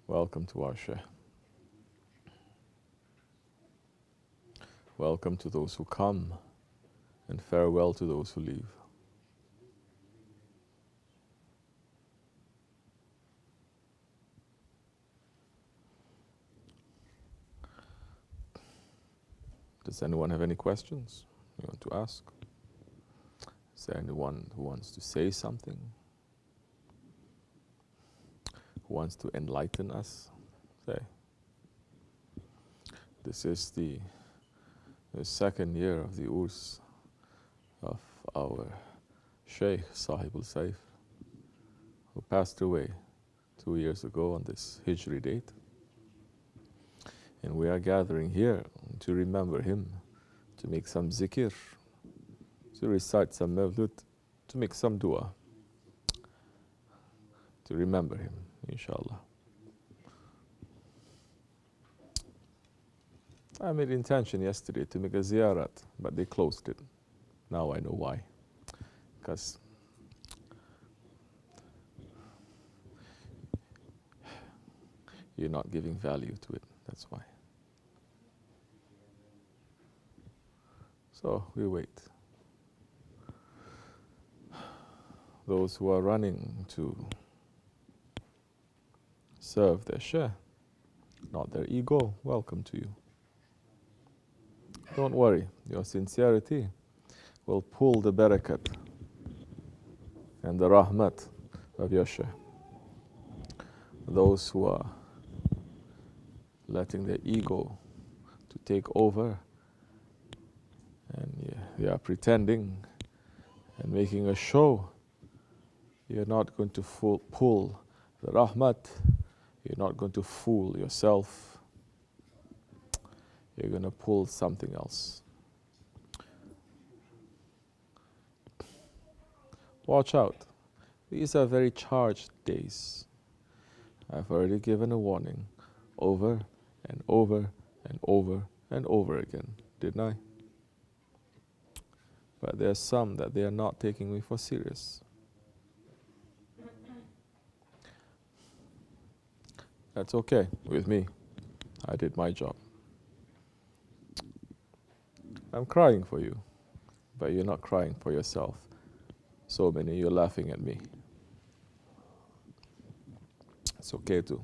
Welcome to our Shaykh. Welcome to those who come, and farewell to those who leave. Does anyone have any questions you want to ask? Is there anyone who wants to say something? Who wants to enlighten us? Say. This is the second year of the Urs of our Shaykh Sahib al-Saif, who passed away 2 years ago on this Hijri date. And we are gathering here to remember him, to make some zikr, to recite some mawlud, to make some dua, to remember him, inshallah. I made intention yesterday to make a ziyarat, but they closed it. Now I know why. Because you're not giving value to it, that's why. So we wait. Those who are running to serve their Shaykh, not their ego, welcome to you. Don't worry, your sincerity will pull the barakat and the rahmat of your Shaykh. Those who are letting their ego to take over, and they are pretending and making a show, you're not going to pull the rahmat, you're not going to fool yourself. You're going to pull something else. Watch out. These are very charged days. I've already given a warning over and over and over and over again, didn't I? But there are some that they are not taking me for serious. That's okay with me. I did my job. I'm crying for you, but you're not crying for yourself. So many, you're laughing at me. It's okay too.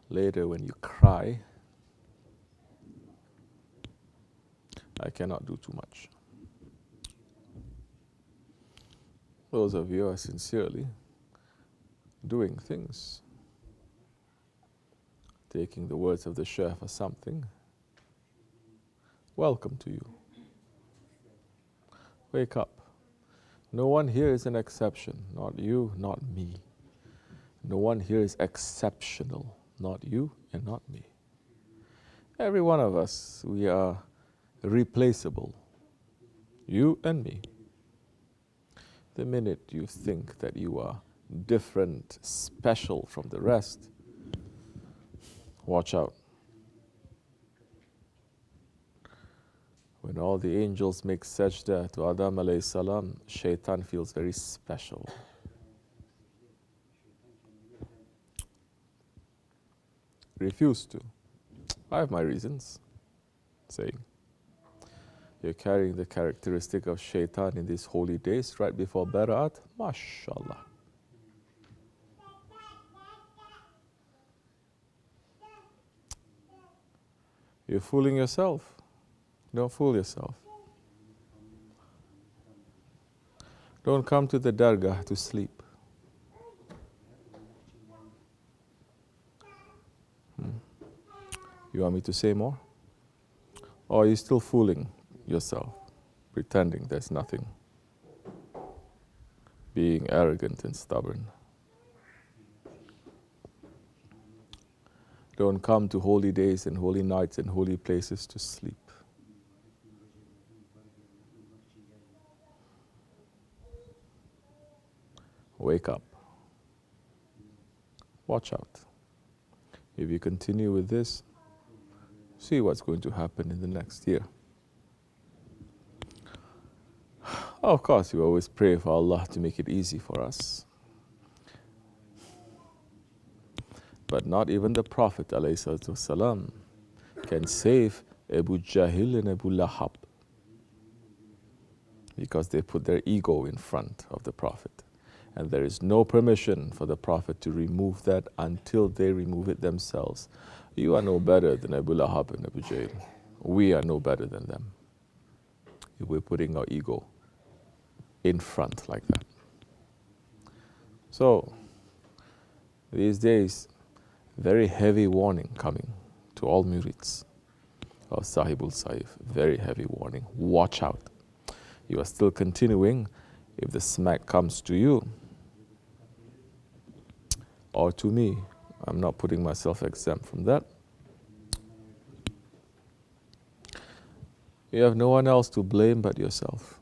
Later when you cry, I cannot do too much. Those of you are sincerely doing things, taking the words of the Shaykh for something, welcome to you. Wake up. No one here is an exception, not you, not me. No one here is exceptional, not you and not me. Every one of us, we are replaceable, you and me. The minute you think that you are different, special from the rest, watch out. When all the angels make sajda to Adam alayhi salam, shaitan feels very special. Refuse to. I have my reasons. Saying, you're carrying the characteristic of shaitan in these holy days right before Bara'at, mashallah. You're fooling yourself. Don't fool yourself. Don't come to the Dergah to sleep. You want me to say more? Or are you still fooling yourself, pretending there's nothing? Being arrogant and stubborn. Don't come to holy days and holy nights and holy places to sleep. Wake up. Watch out. If you continue with this, see what's going to happen in the next year. Of course, we always pray for Allah to make it easy for us. But not even the Prophet ﷺ can save Abu Jahil and Abu Lahab, because they put their ego in front of the Prophet. And there is no permission for the Prophet to remove that until they remove it themselves. You are no better than Abu Lahab and Abu Jahl. We are no better than them. We're putting our ego in front like that. So, these days, very heavy warning coming to all murids of Sahibul Saif. Very heavy warning. Watch out. You are still continuing. If the smack comes to you or to me, I'm not putting myself exempt from that. You have no one else to blame but yourself.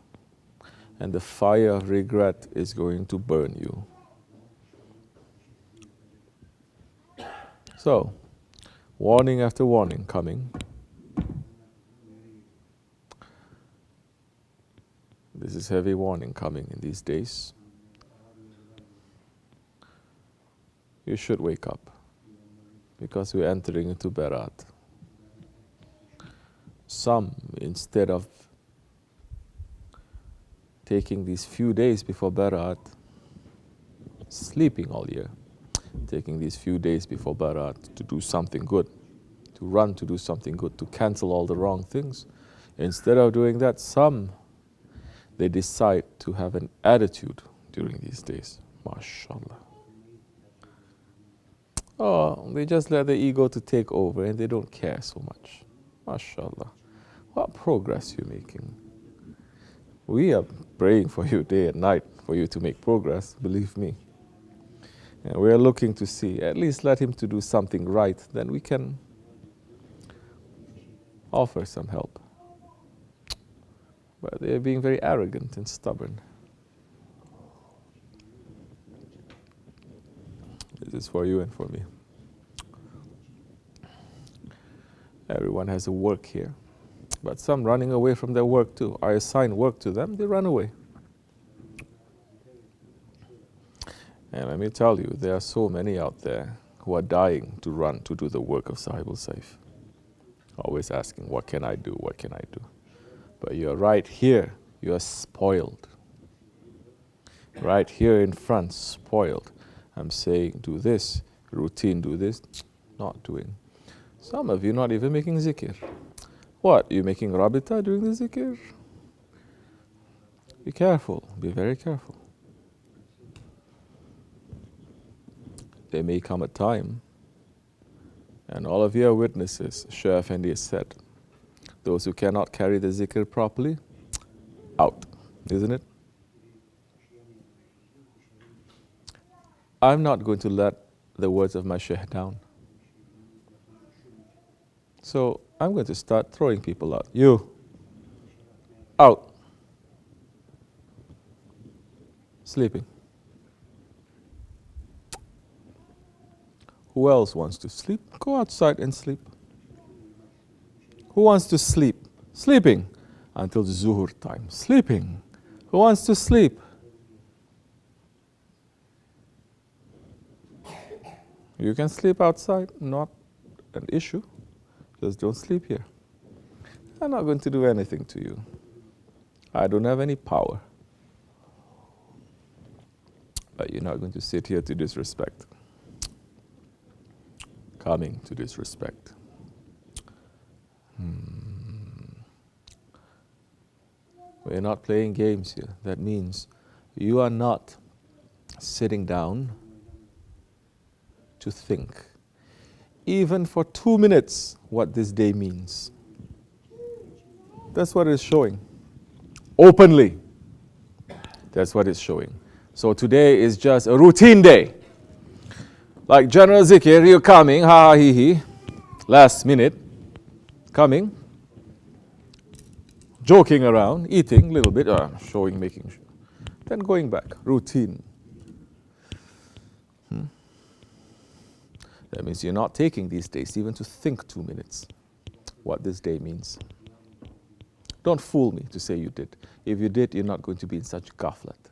And the fire of regret is going to burn you. So, warning after warning coming. This is heavy warning coming in these days. You should wake up, because we're entering into Berat. Some, instead of taking these few days before Berat, sleeping all year, taking these few days before Berat to do something good, to run to do something good, to cancel all the wrong things. Instead of doing that, some, they decide to have an attitude during these days. MashaAllah. Oh, they just let the ego to take over and they don't care so much. MashaAllah. What progress you're making. We are praying for you day and night for you to make progress, believe me. And we are looking to see, at least let him to do something right, then we can offer some help. But they're being very arrogant and stubborn. This is for you and for me. Everyone has a work here. But some running away from their work too. I assign work to them, they run away. And let me tell you, there are so many out there who are dying to run to do the work of Sahibul Saif. Always asking, what can I do, what can I do? But you're right here, you're spoiled. Right here in front, spoiled. I'm saying, do this, routine, do this, not doing. Some of you not even making zikr. What, you making rabita during the zikr? Be careful, be very careful. There may come a time, and all of you are witnesses, Shaykh Effendi has said, those who cannot carry the zikr properly, out, isn't it? I'm not going to let the words of my Shaykh down. So I'm going to start throwing people out. You, out. Sleeping. Who else wants to sleep? Go outside and sleep. Who wants to sleep? Sleeping until the zuhur time. Sleeping. Who wants to sleep? You can sleep outside, not an issue. Just don't sleep here. I'm not going to do anything to you. I don't have any power. But you're not going to sit here to disrespect. Coming to disrespect. We're not playing games here. That means you are not sitting down to think, even for 2 minutes, what this day means. That's what it's showing. Openly. That's what it's showing. So today is just a routine day. Like General Zikir, you're coming, ha ha he he, last minute, coming, joking around, eating a little bit, showing, making, then going back, routine. That means you're not taking these days even to think 2 minutes what this day means. Don't fool me to say you did. If you did, you're not going to be in such ghaflat.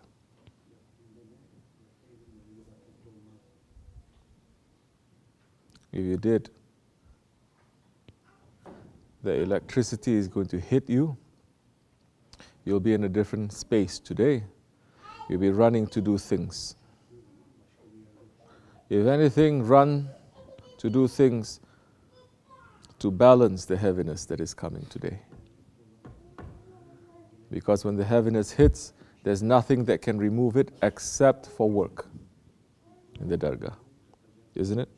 If you did, the electricity is going to hit you. You'll be in a different space today. You'll be running to do things. If anything, run to do things to balance the heaviness that is coming today. Because when the heaviness hits, there's nothing that can remove it except for work in the Dergah. Isn't it?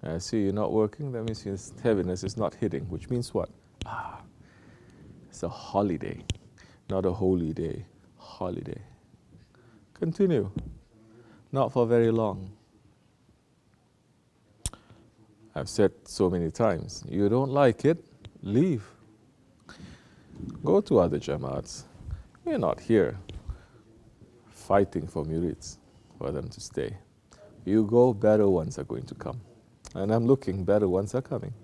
I see you're not working, that means your heaviness is not hitting, which means what? It's a holiday, not a holy day. Holiday. Continue. Not for very long. I've said so many times, you don't like it, leave. Go to other Jamaats. We're not here fighting for murids, for them to stay. You go, better ones are going to come. And I'm looking, better ones are coming.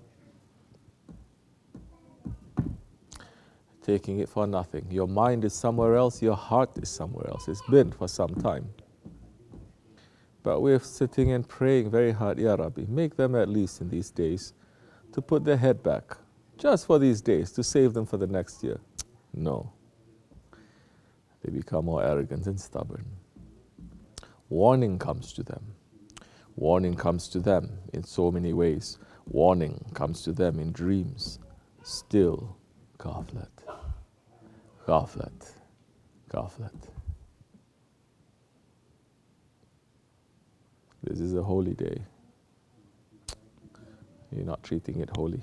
Taking it for nothing. Your mind is somewhere else, your heart is somewhere else. It's been for some time. But we're sitting and praying very hard, Ya Rabbi, make them at least in these days to put their head back, just for these days, to save them for the next year. No. They become more arrogant and stubborn. Warning comes to them. Warning comes to them in so many ways. Warning comes to them in dreams. Still, ghaflat. Ghaflat. Ghaflat. This is a holy day. You're not treating it holy.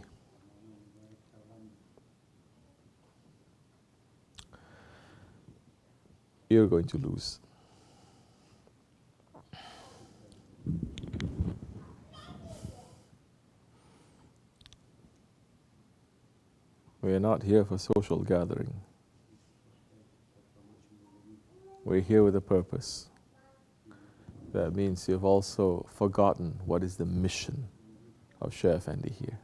You're going to lose. We are not here for social gathering. We're here with a purpose. That means you've also forgotten what is the mission of Shaykh Effendi here.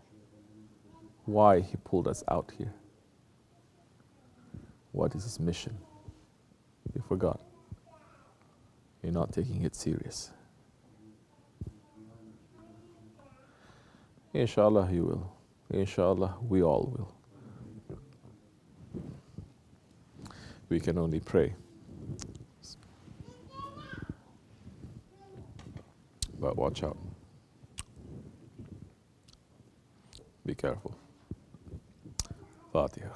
Why he pulled us out here. What is his mission? You forgot. You're not taking it serious. Inshallah you will. Inshallah we all will. We can only pray. But watch out. Be careful. Fatiha.